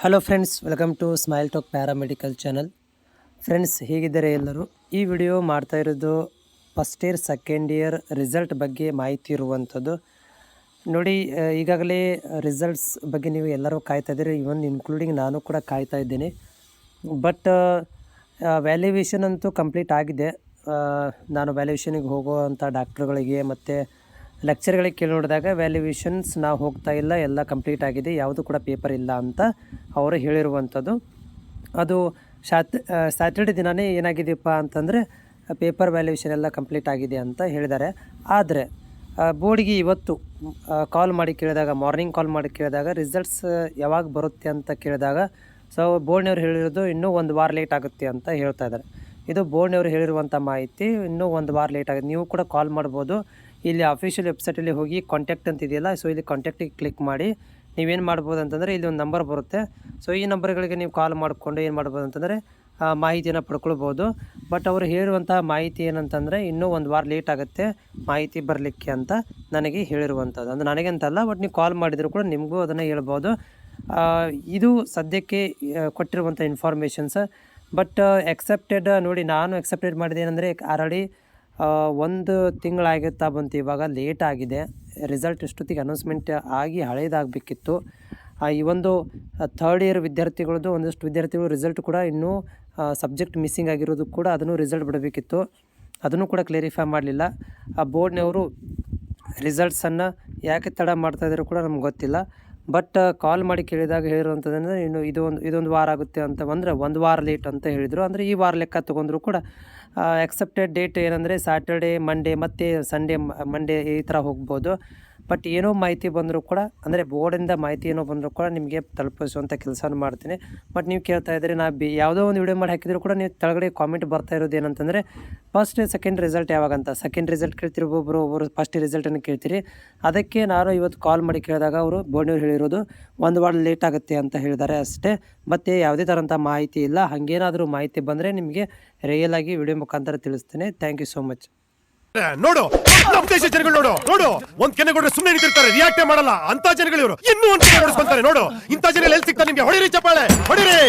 Hello friends, welcome to smile talk paramedical channel. Friends, ಹೇಗಿದ್ದಾರೆ ಎಲ್ಲರೂ? ಈ ವಿಡಿಯೋ ಮಾಡ್ತಾ ಇರೋದು first year second year result ಬಗ್ಗೆ ಮಾಹಿತಿ ಇರುವಂಥದ್ದು. ನೋಡಿ, ಈಗಾಗಲೇ ರಿಸಲ್ಟ್ಸ್ ಬಗ್ಗೆ ನೀವು ಎಲ್ಲರೂ ಕಾಯ್ತಾ ಇದ್ದೀರಿ, ಇವನ್ ಇನ್ಕ್ಲೂಡಿಂಗ್ ನಾನು ಕೂಡ ಕಾಯ್ತಾ ಇದ್ದೀನಿ. ಬಟ್ ವ್ಯಾಲ್ಯುವೇಷನ್ ಅಂತೂ ಕಂಪ್ಲೀಟ್ ಆಗಿದೆ. ನಾನು ವ್ಯಾಲ್ಯುವೇಷನಿಗೆ ಹೋಗುವಂಥ ಡಾಕ್ಟ್ರುಗಳಿಗೆ ಮತ್ತು ಲೆಕ್ಚರ್ಗಳಿಗೆ ಕೇಳಿ ನೋಡಿದಾಗ ವ್ಯಾಲ್ಯುವೇಷನ್ಸ್ ನಾವು ಹೋಗ್ತಾ ಇಲ್ಲ, ಎಲ್ಲ ಕಂಪ್ಲೀಟ್ ಆಗಿದೆ, ಯಾವುದು ಕೂಡ ಪೇಪರ್ ಇಲ್ಲ ಅಂತ ಅವರು ಹೇಳಿರುವಂಥದ್ದು. ಅದು ಸ್ಯಾಟರ್ಡೆ ದಿನವೇ ಏನಾಗಿದೆಯಪ್ಪ ಅಂತಂದರೆ ಪೇಪರ್ ವ್ಯಾಲ್ಯುವೇಷನ್ ಎಲ್ಲ ಕಂಪ್ಲೀಟ್ ಆಗಿದೆ ಅಂತ ಹೇಳಿದ್ದಾರೆ. ಆದರೆ ಬೋರ್ಡಿಗೆ ಇವತ್ತು ಕಾಲ್ ಮಾಡಿ ಕೇಳಿದಾಗ, ಮಾರ್ನಿಂಗ್ ಕಾಲ್ ಮಾಡಿ ಕೇಳಿದಾಗ ರಿಸಲ್ಟ್ಸ್ ಯಾವಾಗ ಬರುತ್ತೆ ಅಂತ ಕೇಳಿದಾಗ ಬೋರ್ಡ್ನವ್ರು ಹೇಳಿರೋದು ಇನ್ನೂ 1 ವಾರ ಲೇಟ್ ಆಗುತ್ತೆ ಅಂತ ಹೇಳ್ತಾ ಇದ್ದಾರೆ. ಇದು ಬೋರ್ಡ್ನವ್ರು ಹೇಳಿರುವಂಥ ಮಾಹಿತಿ. ಇನ್ನೂ 1 ವಾರ ಲೇಟ್ ಆಗುತ್ತೆ. ನೀವು ಕೂಡ ಕಾಲ್ ಮಾಡ್ಬೋದು. ಇಲ್ಲಿ ಅಫಿಷಿಯಲ್ ವೆಬ್ಸೈಟಲ್ಲಿ ಹೋಗಿ ಕಾಂಟ್ಯಾಕ್ಟ್ ಅಂತ ಇದೆಯಲ್ಲ, ಸೊ ಇಲ್ಲಿ ಕಾಂಟ್ಯಾಕ್ಟಿಗೆ ಕ್ಲಿಕ್ ಮಾಡಿ ನೀವೇನು ಮಾಡ್ಬೋದು ಅಂತಂದರೆ ಇಲ್ಲಿ ಒಂದು ನಂಬರ್ ಬರುತ್ತೆ. ಸೊ ಈ ನಂಬರ್ಗಳಿಗೆ ನೀವು ಕಾಲ್ ಮಾಡಿಕೊಂಡು ಏನು ಮಾಡ್ಬೋದು ಅಂತಂದರೆ ಮಾಹಿತಿಯನ್ನು ಪಡ್ಕೊಳ್ಬೋದು. ಬಟ್ ಅವರು ಹೇಳಿರುವಂಥ ಮಾಹಿತಿ ಏನಂತಂದರೆ ಇನ್ನೂ 1 ವಾರ ಲೇಟ್ ಆಗುತ್ತೆ ಮಾಹಿತಿ ಬರಲಿಕ್ಕೆ ಅಂತ ನನಗೆ ಹೇಳಿರುವಂಥದ್ದು. ಅಂದರೆ ನನಗಂತಲ್ಲ, ಬಟ್ ನೀವು ಕಾಲ್ ಮಾಡಿದರೂ ಕೂಡ ನಿಮಗೂ ಅದನ್ನು ಹೇಳ್ಬೋದು. ಇದು ಸದ್ಯಕ್ಕೆ ಕೊಟ್ಟಿರುವಂಥ ಇನ್ಫಾರ್ಮೇಷನ್ಸ್. ಬಟ್ ಎಕ್ಸೆಪ್ಟೆಡ್ ನೋಡಿ, ನಾನು ಎಕ್ಸೆಪ್ಟೆಡ್ ಮಾಡಿದೆ ಏನಂದರೆ ಆಲ್ರೆಡಿ 1 ತಿಂಗಳಾಗುತ್ತಾ ಬಂತು, ಇವಾಗ ಲೇಟ್ ಆಗಿದೆ. ರಿಸಲ್ಟ್ ಇಷ್ಟೊತ್ತಿಗೆ ಅನೌನ್ಸ್ಮೆಂಟ್ ಆಗಿ ಹಳೇದಾಗಬೇಕಿತ್ತು. ಈ ಒಂದು ಥರ್ಡ್ ಇಯರ್ ವಿದ್ಯಾರ್ಥಿಗಳದ್ದು ಒಂದಷ್ಟು ವಿದ್ಯಾರ್ಥಿಗಳು ರಿಸಲ್ಟ್ ಕೂಡ ಇನ್ನೂ ಸಬ್ಜೆಕ್ಟ್ ಮಿಸ್ಸಿಂಗ್ ಆಗಿರೋದು ಕೂಡ ಅದನ್ನು ರಿಸಲ್ಟ್ ಬಿಡಬೇಕಿತ್ತು. ಅದನ್ನು ಕೂಡ ಕ್ಲೇರಿಫೈ ಮಾಡಲಿಲ್ಲ. ಆ ಬೋರ್ಡ್ನವರು ರಿಸಲ್ಟ್ಸನ್ನು ಯಾಕೆ ತಡ ಮಾಡ್ತಾಯಿದ್ರು ಕೂಡ ನಮ್ಗೆ ಗೊತ್ತಿಲ್ಲ. ಬಟ್ ಕಾಲ್ ಮಾಡಿ ಕೇಳಿದಾಗ ಹೇಳಿರುವಂಥದ್ದಂದರೆ ಇನ್ನು ಇದೊಂದು ವಾರ ಆಗುತ್ತೆ ಅಂತ ಬಂದರೆ 1 ವಾರ ಲೇಟ್ ಅಂತ ಹೇಳಿದರು. ಅಂದರೆ ಈ ವಾರ ಲೆಕ್ಕ ತೊಗೊಂಡ್ರು ಕೂಡ ಎಕ್ಸೆಪ್ಟೆಡ್ ಡೇಟ್ ಏನಂದರೆ ಸ್ಯಾಟರ್ಡೆ, ಮಂಡೇ ಮತ್ತು ಮಂಡೇ ಈ ಥರ ಹೋಗ್ಬೋದು. ಬಟ್ ಏನೋ ಮಾಹಿತಿ ಬಂದರೂ ಕೂಡ, ಅಂದರೆ ಬೋರ್ಡಿಂದ ಮಾಹಿತಿ ಏನೋ ಬಂದರೂ ಕೂಡ ನಿಮಗೆ ತಲುಪಿಸುವಂಥ ಕೆಲಸನ ಮಾಡ್ತೀನಿ. ಬಟ್ ನೀವು ಕೇಳ್ತಾ ಇದ್ದರೆ ಯಾವುದೋ ಒಂದು ವಿಡಿಯೋ ಮಾಡಿ ಹಾಕಿದರೂ ಕೂಡ ನೀವು ಕೆಳಗಡೆ ಕಾಮೆಂಟ್ ಬರ್ತಾ ಇರೋದು ಏನಂತಂದರೆ ಫಸ್ಟ್ ಸೆಕೆಂಡ್ ರಿಸಲ್ಟ್ ಯಾವಾಗಂತ. ಸೆಕೆಂಡ್ ರಿಸಲ್ಟ್ ಕೇಳ್ತೀರಿ, ಒಬ್ಬರು ಫಸ್ಟ್ ರಿಸಲ್ಟನ್ನು ಕೇಳ್ತೀರಿ. ಅದಕ್ಕೆ ನಾನು ಇವತ್ತು ಕಾಲ್ ಮಾಡಿ ಕೇಳಿದಾಗ ಅವರು ಬೋರ್ಡ್ನವ್ರು ಹೇಳಿರೋದು 1 ವಾರ ಲೇಟ್ ಆಗುತ್ತೆ ಅಂತ ಹೇಳಿದ್ದಾರೆ ಅಷ್ಟೇ. ಮತ್ತು ಯಾವುದೇ ಥರಂಥ ಮಾಹಿತಿ ಇಲ್ಲ. ಹಾಗೇನಾದರೂ ಮಾಹಿತಿ ಬಂದರೆ ನಿಮಗೆ ರಿಯಲ್ ಆಗಿ ವಿಡಿಯೋ ಮುಖಾಂತರ ತಿಳಿಸ್ತೇನೆ. Thank you so much. ನೋಡು, ನಮ್ಮ ದೇಶ ಜನಗಳು ನೋಡು ಒಂದ್ ಕೆನೆ ಕೊಡ್ರೆ ಸುಮ್ಮನೆ ನಿಂತಿರ್ತಾರೆ, ರಿಯಾಕ್ಟ್ ಮಾಡಲ್ಲ ಅಂತ ಜನಗಳು ಇವರು. ಇನ್ನೂ ಒಂದ್ ಕೆನೆ ನೋಡಿಸ್ಕೊಂತಾರೆ. ನೋಡು, ಇಂಥ ಜನ ಎಲ್ಲಿ ಸಿಗ್ತಾರೆ ನಿಮ್ಗೆ? ಹೊಡಿರಿ ಚಪ್ಪಾಳೆ, ಹೊಡಿರಿ.